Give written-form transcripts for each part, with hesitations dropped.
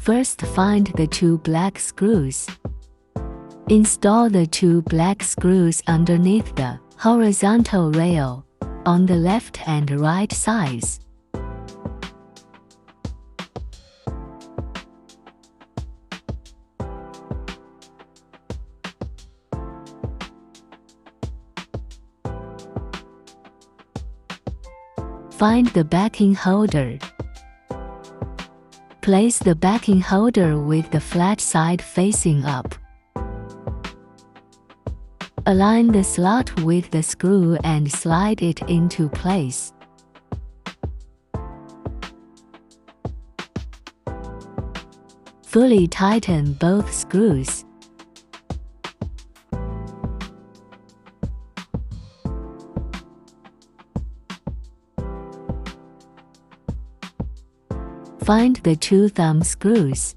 First, find the 2 black screws. Install the 2 black screws underneath the horizontal rail on the left and right sides. Find the backing holder. Place the backing holder with the flat side facing up. Align the slot with the screw and slide it into place. Fully tighten both screws. Find the 2 thumb screws.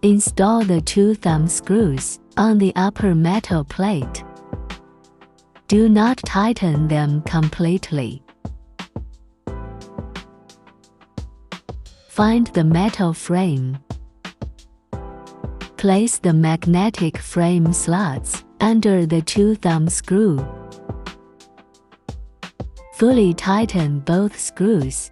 Install the 2 thumb screws on the upper metal plate. Do not tighten them completely. Find the metal frame. Place the magnetic frame slots under the 2 thumb screw. Fully tighten both screws.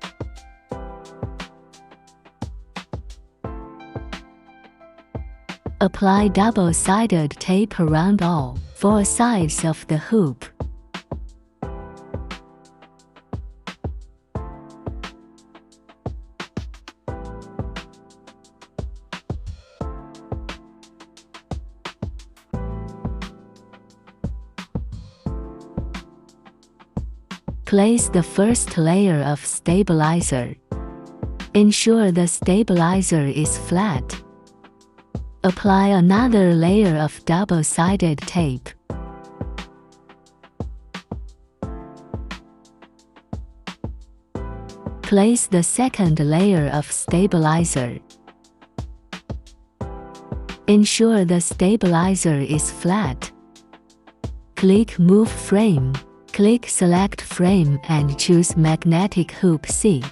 Apply double-sided tape around all 4 sides of the hoop. Place the first layer of stabilizer. Ensure the stabilizer is flat. Apply another layer of double-sided tape. Place the second layer of stabilizer. Ensure the stabilizer is flat. Click Move Frame. Click Select Frame and choose Magnetic Hoop C.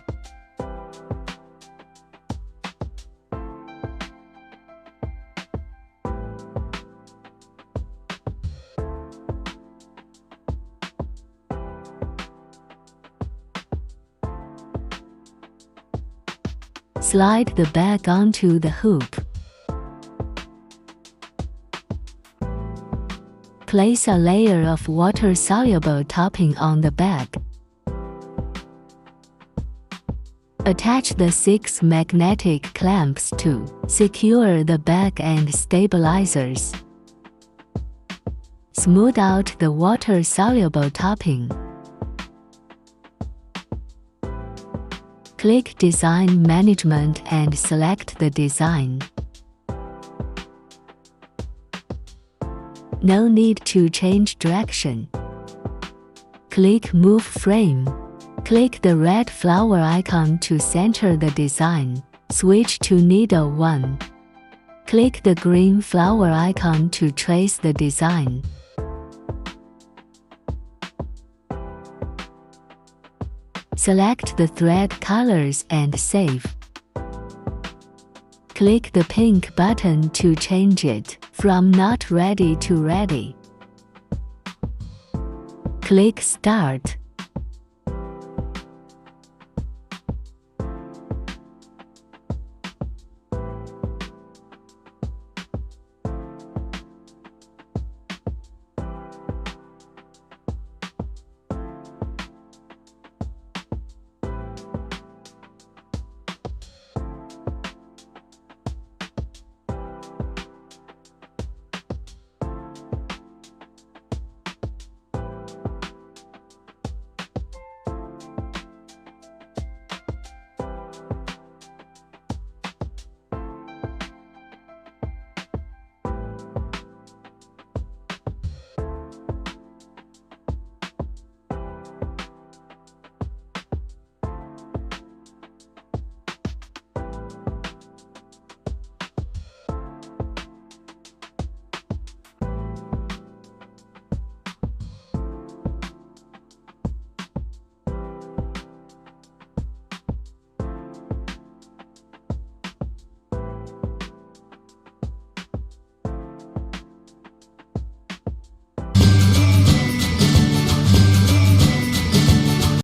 Slide the bag onto the hoop. Place a layer of water-soluble topping on the bag. Attach the 6 magnetic clamps to secure the bag and stabilizers. Smooth out the water-soluble topping. Click Design Management and select the design. No need to change direction. Click Move Frame. Click the red flower icon to center the design. Switch to Needle 1. Click the green flower icon to trace the design. Select the thread colors and save. Click the pink button to change it from Not Ready to Ready. Click Start.